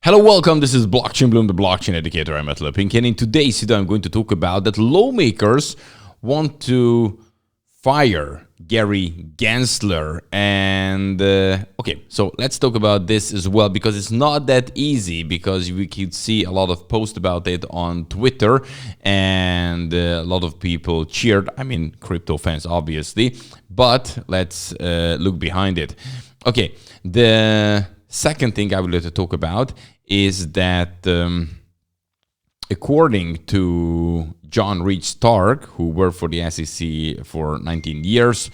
Hello, welcome. This is Blockchain Bloom, the blockchain educator. I'm Attila Pink, and in today's video, I'm going to talk about that lawmakers want to fire Gary Gensler. And okay, so let's talk about this as well, because it's not that easy, because we could see a lot of posts about it on Twitter, and a lot of people cheered. I mean, crypto fans, obviously, but let's look behind it. Okay, the second thing I would like to talk about is that according to John Reed Stark, who worked for the SEC for 19 years,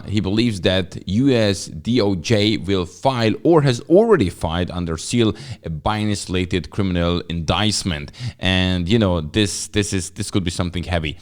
he believes that US DOJ will file or has already filed under seal a Binance-related criminal indictment. And you know, this could be something heavy.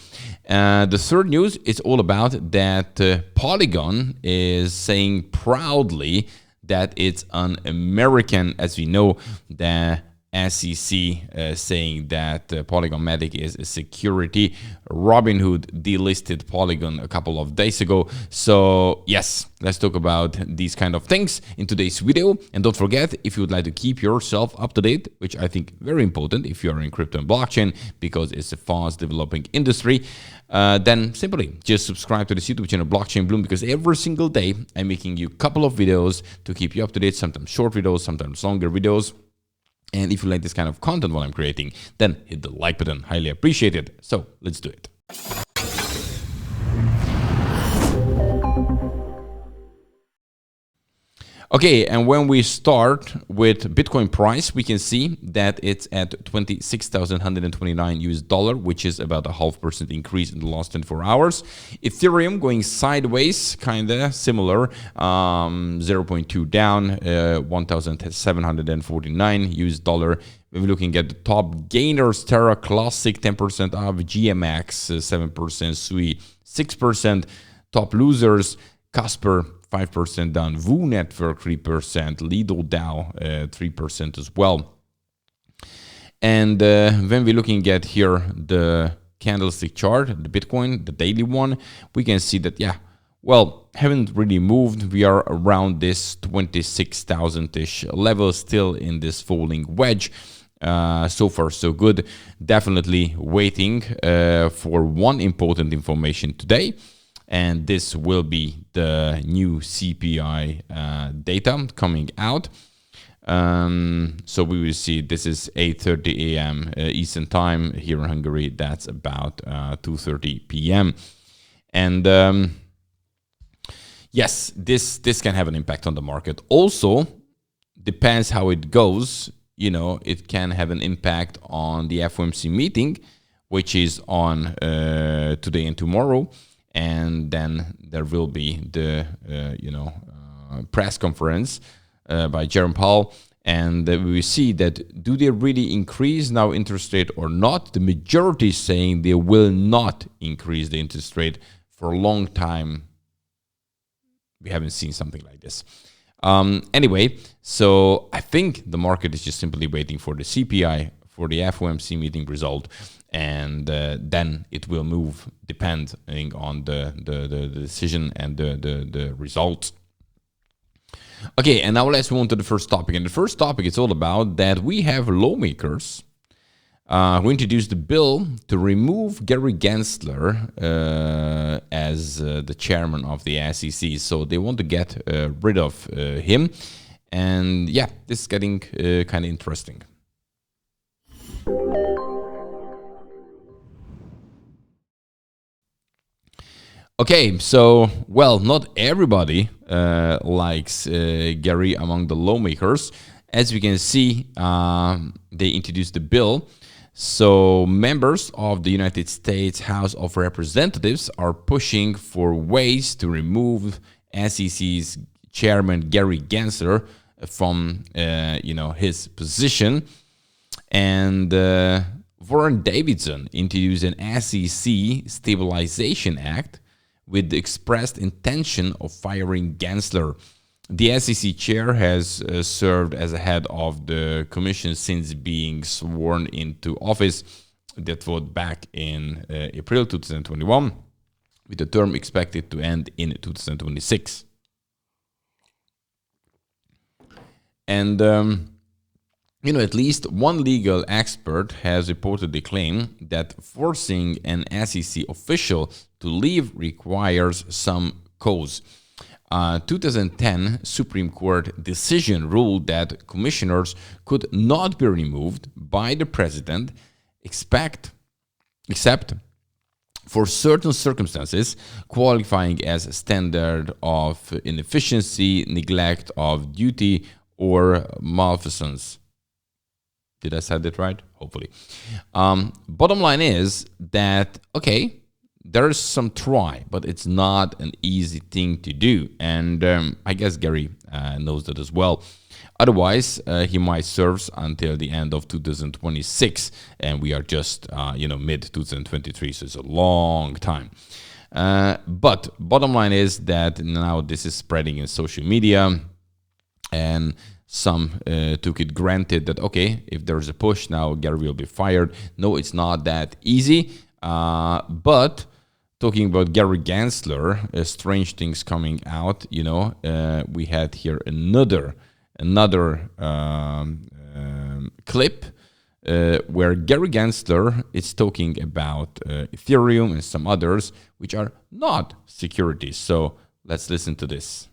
The third news is all about that Polygon is saying proudly that it's an American, as we know, the SEC saying that Polygon Matic is a security. Robinhood delisted Polygon a couple of days ago. So yes, let's talk about these kind of things in today's video. And don't forget, if you would like to keep yourself up to date, which I think very important if you're in crypto and blockchain, because it's a fast developing industry, then simply just subscribe to this YouTube channel, Blockchain Bloom, because every single day I'm making you a couple of videos to keep you up to date, sometimes short videos, sometimes longer videos. And if you like this kind of content while I'm creating, then hit the like button, highly appreciated. So let's do it. Okay, and when we start with Bitcoin price, we can see that it's at 26,129 US dollar, which is about a 0.5% increase in the last 24 hours. Ethereum going sideways, kind of similar, 0.2 down, 1,749 US dollar. When we're looking at the top gainers, Terra Classic 10% up, GMX 7%, Sui 6%, top losers, Casper 5% down, Wu Network 3%, Lido DAO 3% as well. And when we're looking at here the candlestick chart, the Bitcoin, the daily one, we can see that, yeah, well, haven't really moved. We are around this 26,000-ish level, still in this falling wedge. So far, so good. Definitely waiting for one important information today. And this will be the new CPI data coming out. So we will see, this is 8:30 a.m. Eastern time here in Hungary. That's about 2:30 p.m. And yes, this can have an impact on the market. Also, depends how it goes. You know, it can have an impact on the FOMC meeting, which is on today and tomorrow. And then there will be the, press conference by Jerome Powell. And we see that, do they really increase now interest rate or not? The majority is saying they will not increase the interest rate. For a long time, we haven't seen something like this. Anyway, so I think the market is just simply waiting for the CPI, for the FOMC meeting result. And then it will move depending on the decision and the result. Okay, and now let's move on to the first topic. And the first topic is all about that we have lawmakers who introduced the bill to remove Gary Gensler as the chairman of the SEC. So they want to get rid of him. And yeah, this is getting kind of interesting. Okay, so, well, not everybody likes Gary among the lawmakers. As we can see, they introduced the bill. So members of the United States House of Representatives are pushing for ways to remove SEC's chairman Gary Gensler from his position. And Warren Davidson introduced an SEC Stabilization Act with the expressed intention of firing Gensler. The SEC chair has served as a head of the commission since being sworn into office. That was back in April 2021, with the term expected to end in 2026. And at least one legal expert has reportedly claimed that forcing an SEC official to leave requires some cause. 2010 Supreme Court decision ruled that commissioners could not be removed by the president except for certain circumstances qualifying as a standard of inefficiency, neglect of duty, or malfeasance. Did I say that right? Hopefully. Bottom line is that, okay, there's some try, but it's not an easy thing to do. And I guess Gary knows that as well. Otherwise, he might serve until the end of 2026, and we are just, mid-2023, so it's a long time. But bottom line is that now this is spreading in social media, and some took it granted that, okay, if there's a push, now Gary will be fired. No, it's not that easy. But talking about Gary Gensler, strange things coming out, we had here another clip where Gary Gensler is talking about Ethereum and some others which are not securities. So let's listen to this.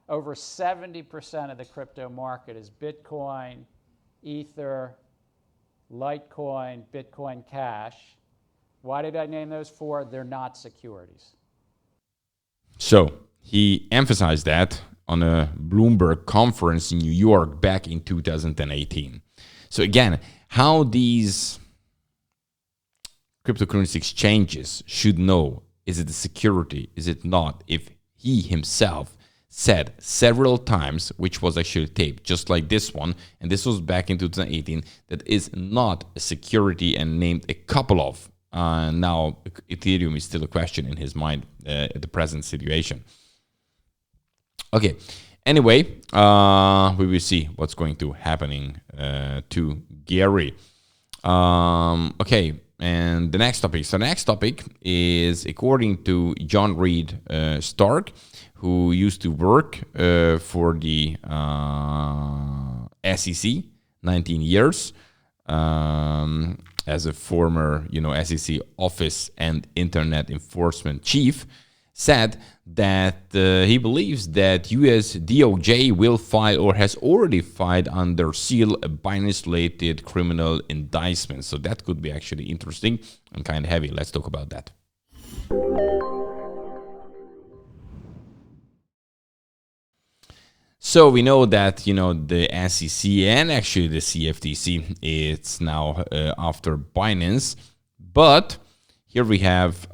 Over 70% of the crypto market is Bitcoin, Ether, Litecoin, Bitcoin Cash. Why did I name those four? They're not securities. So he emphasized that on a Bloomberg conference in New York back in 2018. So again, how these cryptocurrency exchanges should know, is it a security, is it not, if he himself said several times, which was actually taped, just like this one, and this was back in 2018, that is not a security, and named a couple of. Now, Ethereum is still a question in his mind at the present situation. Okay, anyway, we will see what's going to happening to Gary. Okay, and the next topic. So the next topic is, according to John Reed Stark, who used to work for the SEC 19 years as a former, SEC office and internet enforcement chief, said that he believes that US DOJ will file or has already filed under seal a Binance-related criminal indictment. So that could be actually interesting and kind of heavy. Let's talk about that. So we know that, the SEC and actually the CFTC, it's now after Binance. But here we have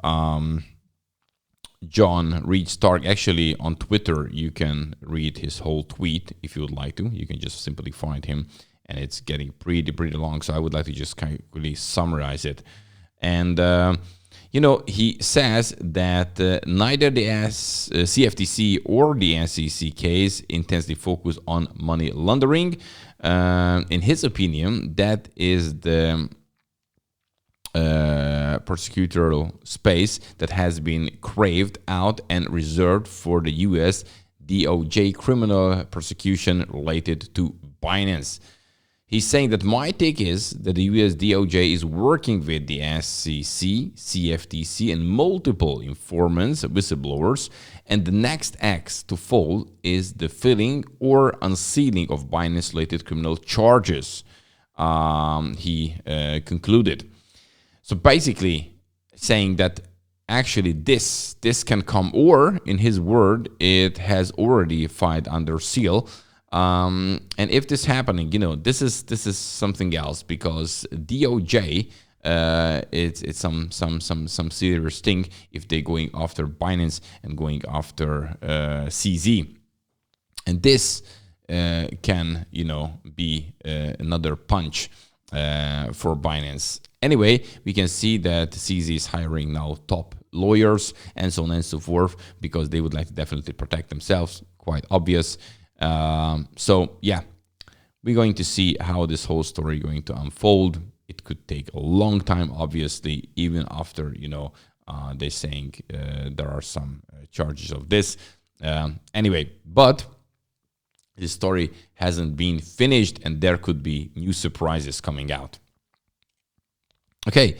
John Reed Stark. Actually, on Twitter, you can read his whole tweet if you would like to. You can just simply find him, and it's getting pretty long. So I would like to just kind of really summarize it. And he says that neither the CFTC or the SEC case intensely focus on money laundering. In his opinion, that is the prosecutorial space that has been carved out and reserved for the US DOJ criminal prosecution related to Binance. He's saying that my take is that the US DOJ is working with the SEC, CFTC, and multiple informants, whistleblowers, and the next act to fall is the filing or unsealing of Binance-related criminal charges, he concluded. So basically saying that actually this can come, or in his word, it has already filed under seal. And if this happening, this is something else, because DOJ, it's some serious thing if they're going after Binance and going after CZ, and this can be another punch for Binance. Anyway, we can see that CZ is hiring now top lawyers and so on and so forth, because they would like to definitely protect themselves. Quite obvious. So yeah, we're going to see how this whole story is going to unfold. It could take a long time, obviously, even after they're saying there are some charges of this. Anyway, but This story hasn't been finished, and there could be new surprises coming out. Okay,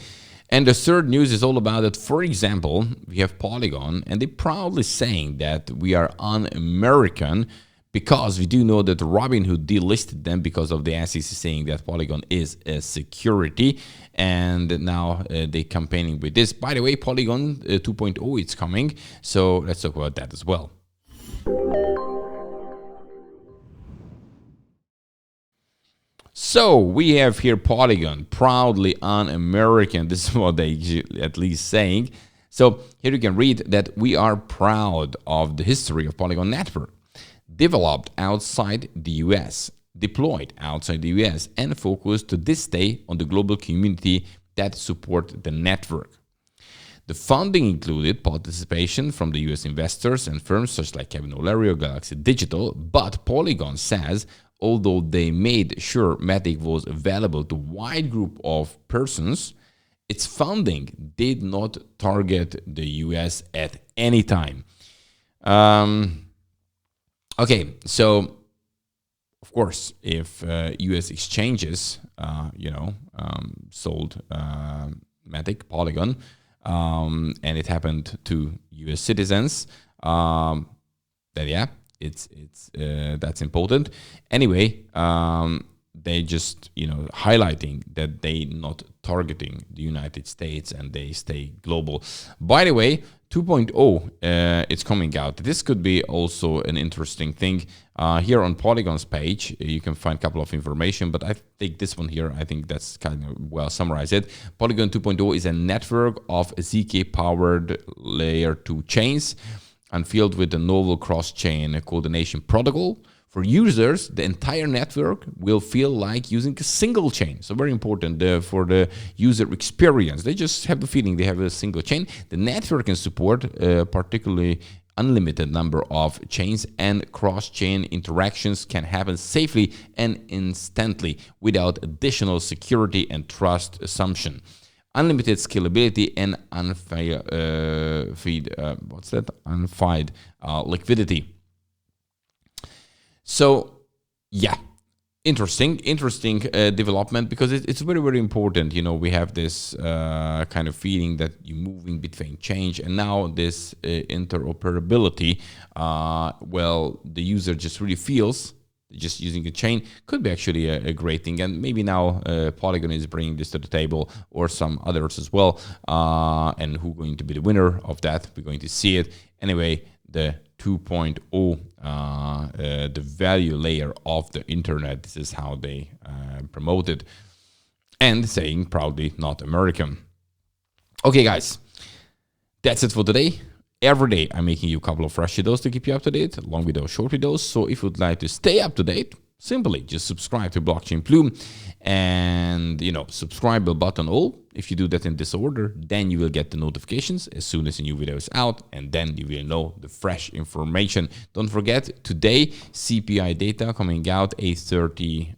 and the third news is all about that. For example, we have Polygon, and they're proudly saying that we are un-American, because we do know that Robinhood delisted them because of the SEC saying that Polygon is a security, and now they're campaigning with this. By the way, Polygon 2.0 it's coming, so let's talk about that as well. So we have here Polygon, proudly un-American. This is what they at least saying. So here you can read that we are proud of the history of Polygon network, developed outside the US, deployed outside the US, and focused to this day on the global community that support the network. The funding included participation from the US investors and firms such like Kevin O'Leary or Galaxy Digital, but Polygon says although they made sure Matic was available to a wide group of persons, its funding did not target the US at any time. Okay, so of course, if US exchanges, sold Matic, Polygon, and it happened to US citizens, then yeah, it's that's important. Anyway, they just highlighting that they not targeting the United States and they stay global. By the way, 2.0 it's coming out. This could be also an interesting thing. Here on Polygon's page, you can find a couple of information, but I think this one here, I think that's kind of well summarized it. Polygon 2.0 is a network of ZK-powered layer 2 chains unveiled with the novel cross-chain coordination protocol. For users, the entire network will feel like using a single chain. So very important for the user experience. They just have the feeling they have a single chain. The network can support particularly unlimited number of chains, and cross-chain interactions can happen safely and instantly without additional security and trust assumption. Unlimited scalability and unfied liquidity. So yeah, interesting development, because it's very, very important. We have this kind of feeling that you're moving between change, and now this interoperability, well, the user just really feels just using a chain could be actually a great thing. And maybe now Polygon is bringing this to the table, or some others as well. And who's going to be the winner of that? We're going to see it. Anyway, the 2.0, the value layer of the internet, this is how they promote it. And saying proudly not American. Okay, guys, that's it for today. Every day, I'm making you a couple of fresh videos to keep you up to date, long videos, short videos. So if you'd like to stay up to date, simply just subscribe to Blockchain Bloom, and subscribe bell button all. If you do that in this order, then you will get the notifications as soon as a new video is out, and then you will know the fresh information. Don't forget, today CPI data coming out 8:30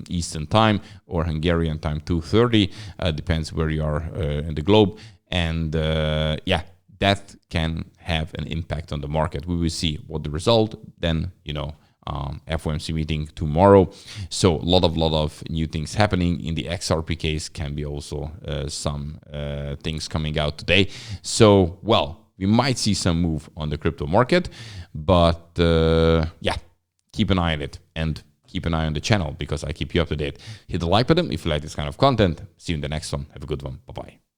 Eastern time, or Hungarian time 2:30, depends where you are in the globe. And yeah, that can have an impact on the market. We will see what the result, then, FOMC meeting tomorrow. So a lot of new things happening. In the XRP case, can be also some things coming out today. So, well, we might see some move on the crypto market, but yeah, keep an eye on it, and keep an eye on the channel, because I keep you up to date. Hit the like button if you like this kind of content. See you in the next one. Have a good one. Bye-bye.